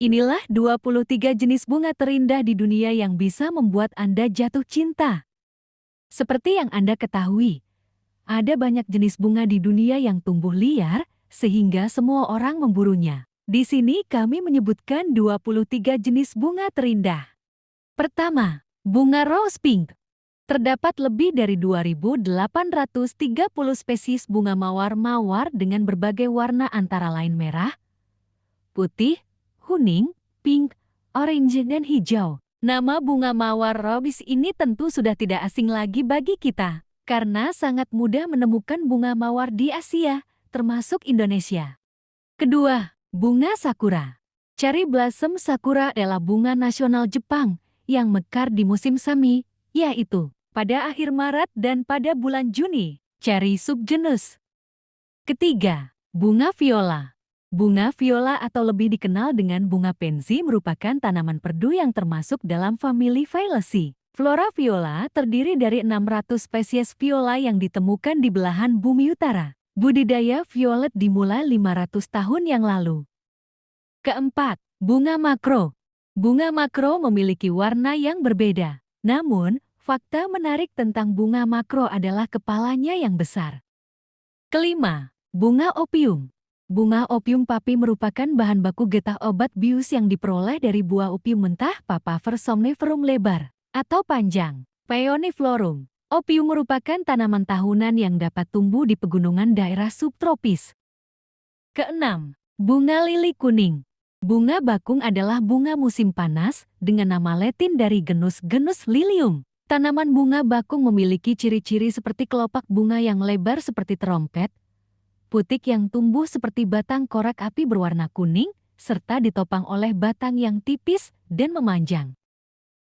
Inilah 23 jenis bunga terindah di dunia yang bisa membuat Anda jatuh cinta. Seperti yang Anda ketahui, ada banyak jenis bunga di dunia yang tumbuh liar, sehingga semua orang memburunya. Di sini kami menyebutkan 23 jenis bunga terindah. Pertama, bunga rose pink. Terdapat lebih dari 2.830 spesies bunga mawar-mawar dengan berbagai warna antara lain merah, putih, kuning, pink, orange, dan hijau. Nama bunga mawar rose ini tentu sudah tidak asing lagi bagi kita, karena sangat mudah menemukan bunga mawar di Asia, termasuk Indonesia. Kedua, bunga sakura. Cherry blossom sakura adalah bunga nasional Jepang yang mekar di musim semi, yaitu pada akhir Maret dan pada bulan Juni. Cherry subgenus. Ketiga, bunga viola. Bunga viola atau lebih dikenal dengan bunga pensi merupakan tanaman perdu yang termasuk dalam famili Violaceae. Flora viola terdiri dari 600 spesies viola yang ditemukan di belahan bumi utara. Budidaya violet dimulai 500 tahun yang lalu. Keempat, bunga makro. Bunga makro memiliki warna yang berbeda. Namun, fakta menarik tentang bunga makro adalah kepalanya yang besar. Kelima, bunga opium. Bunga opium papi merupakan bahan baku getah obat bius yang diperoleh dari buah opium mentah Papaver somniferum lebar atau panjang, Peoniflorum. Opium merupakan tanaman tahunan yang dapat tumbuh di pegunungan daerah subtropis. Keenam, bunga lili kuning. Bunga bakung adalah bunga musim panas dengan nama Latin dari genus Lilium. Tanaman bunga bakung memiliki ciri-ciri seperti kelopak bunga yang lebar seperti trompet, putik yang tumbuh seperti batang korek api berwarna kuning, serta ditopang oleh batang yang tipis dan memanjang.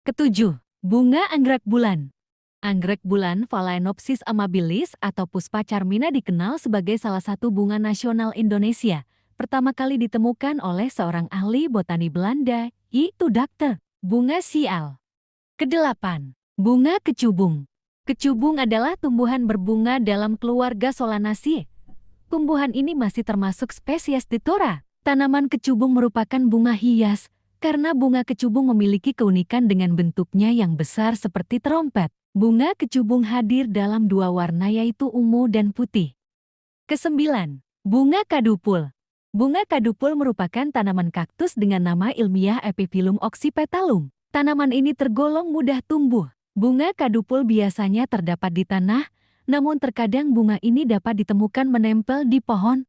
Ketujuh, bunga anggrek bulan. Anggrek bulan Phalaenopsis amabilis atau Puspa carmina dikenal sebagai salah satu bunga nasional Indonesia. Pertama kali ditemukan oleh seorang ahli botani Belanda, yaitu Dr. Bunga Sial. Kedelapan, bunga kecubung. Kecubung adalah tumbuhan berbunga dalam keluarga Solanaceae. Tumbuhan ini masih termasuk spesies Dithora. Tanaman kecubung merupakan bunga hias karena bunga kecubung memiliki keunikan dengan bentuknya yang besar seperti trompet. Bunga kecubung hadir dalam dua warna yaitu ungu dan putih. Kesembilan, bunga kadupul. Bunga kadupul merupakan tanaman kaktus dengan nama ilmiah Epiphyllum oxypetalum. Tanaman ini tergolong mudah tumbuh. Bunga kadupul biasanya terdapat di tanah, namun terkadang bunga ini dapat ditemukan menempel di pohon.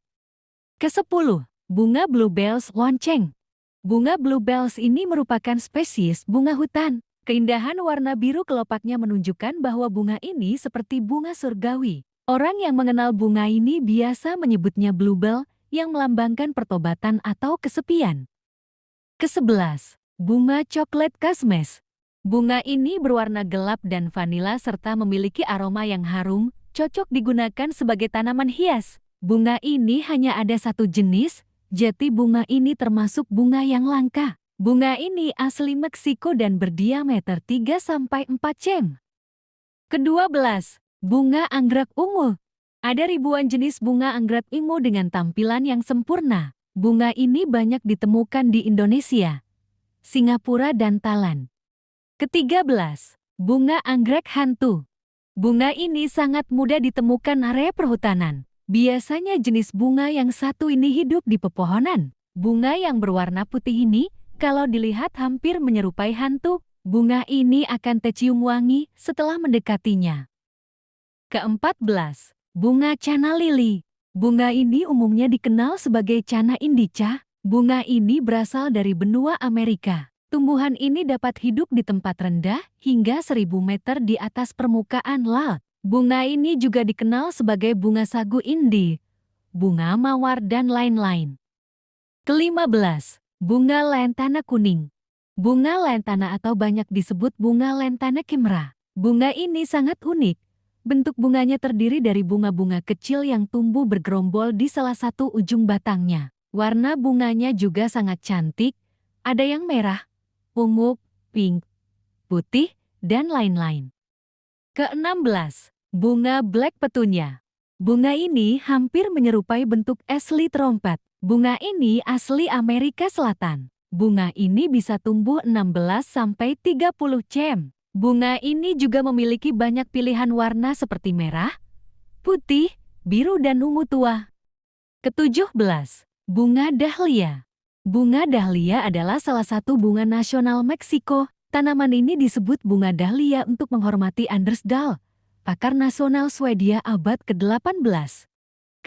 Kesepuluh, bunga bluebells lonceng. Bunga bluebells ini merupakan spesies bunga hutan. Keindahan warna biru kelopaknya menunjukkan bahwa bunga ini seperti bunga surgawi. Orang yang mengenal bunga ini biasa menyebutnya bluebell yang melambangkan pertobatan atau kesepian. Kesebelas, bunga coklat kasmes. Bunga ini berwarna gelap dan vanila serta memiliki aroma yang harum, cocok digunakan sebagai tanaman hias. Bunga ini hanya ada satu jenis, jati bunga ini termasuk bunga yang langka. Bunga ini asli Meksiko dan berdiameter 3–4 cm. Kedua belas, bunga anggrek ungu. Ada ribuan jenis bunga anggrek ungu dengan tampilan yang sempurna. Bunga ini banyak ditemukan di Indonesia, Singapura, dan Thailand. Ketiga belas, bunga anggrek hantu. Bunga ini sangat mudah ditemukan area perhutanan. Biasanya jenis bunga yang satu ini hidup di pepohonan. Bunga yang berwarna putih ini, kalau dilihat hampir menyerupai hantu, bunga ini akan tercium wangi setelah mendekatinya. Keempat belas, bunga cana lili. Bunga ini umumnya dikenal sebagai cana indica. Bunga ini berasal dari benua Amerika. Tumbuhan ini dapat hidup di tempat rendah hingga 1000 meter di atas permukaan laut. Bunga ini juga dikenal sebagai bunga sagu Indi, bunga mawar, dan lain-lain. Kelima belas, bunga lentana kuning. Bunga lentana atau banyak disebut bunga lentana kimra. Bunga ini sangat unik. Bentuk bunganya terdiri dari bunga-bunga kecil yang tumbuh bergerombol di salah satu ujung batangnya. Warna bunganya juga sangat cantik, ada yang merah, ungu, pink, putih, dan lain-lain. Ke-16, bunga black petunia. Bunga ini hampir menyerupai bentuk asli trompet. Bunga ini asli Amerika Selatan. Bunga ini bisa tumbuh 16–30 cm. Bunga ini juga memiliki banyak pilihan warna seperti merah, putih, biru dan ungu tua. Ke-17. Bunga dahlia. Bunga dahlia adalah salah satu bunga nasional Meksiko. Tanaman ini disebut bunga dahlia untuk menghormati Anders Dahl, pakar nasional Swedia abad ke-18.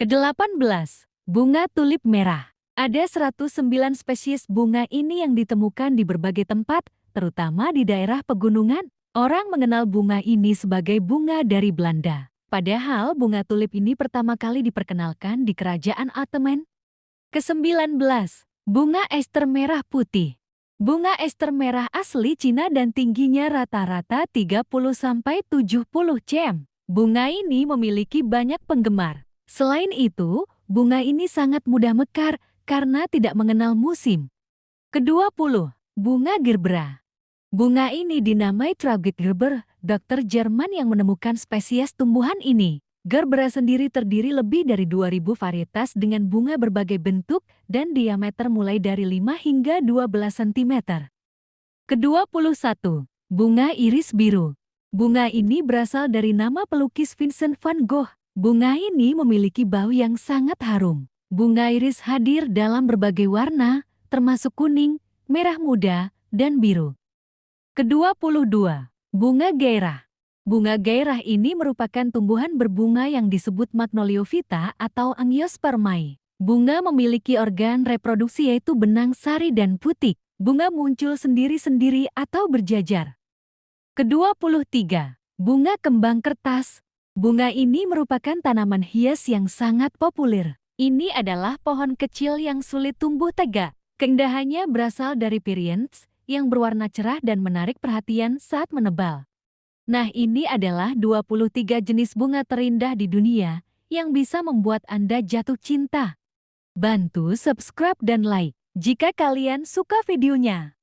Ke-18. Bunga tulip merah. Ada 109 spesies bunga ini yang ditemukan di berbagai tempat, terutama di daerah pegunungan. Orang mengenal bunga ini sebagai bunga dari Belanda. Padahal bunga tulip ini pertama kali diperkenalkan di kerajaan Ottoman. Ke-19. Bunga ester merah putih. Bunga ester merah asli Cina dan tingginya rata-rata 30–70 cm. Bunga ini memiliki banyak penggemar. Selain itu, bunga ini sangat mudah mekar karena tidak mengenal musim. Ke-20. Bunga gerbera. Bunga ini dinamai Traugott-Gerbera, dokter Jerman yang menemukan spesies tumbuhan ini. Gerbera sendiri terdiri lebih dari 2000 varietas dengan bunga berbagai bentuk dan diameter mulai dari 5 hingga 12 cm. Ke-21. Bunga iris biru. Bunga ini berasal dari nama pelukis Vincent van Gogh. Bunga ini memiliki bau yang sangat harum. Bunga iris hadir dalam berbagai warna, termasuk kuning, merah muda, dan biru. Ke-22. Bunga gairah. Bunga gairah ini merupakan tumbuhan berbunga yang disebut Magnoliophyta atau Angiospermae. Bunga memiliki organ reproduksi yaitu benang sari dan putik. Bunga muncul sendiri-sendiri atau berjajar. Ke-23. Bunga kembang kertas. Bunga ini merupakan tanaman hias yang sangat populer. Ini adalah pohon kecil yang sulit tumbuh tegak. Keindahannya berasal dari perianth yang berwarna cerah dan menarik perhatian saat menebal. Nah, ini adalah 23 jenis bunga terindah di dunia yang bisa membuat Anda jatuh cinta. Bantu subscribe dan like jika kalian suka videonya.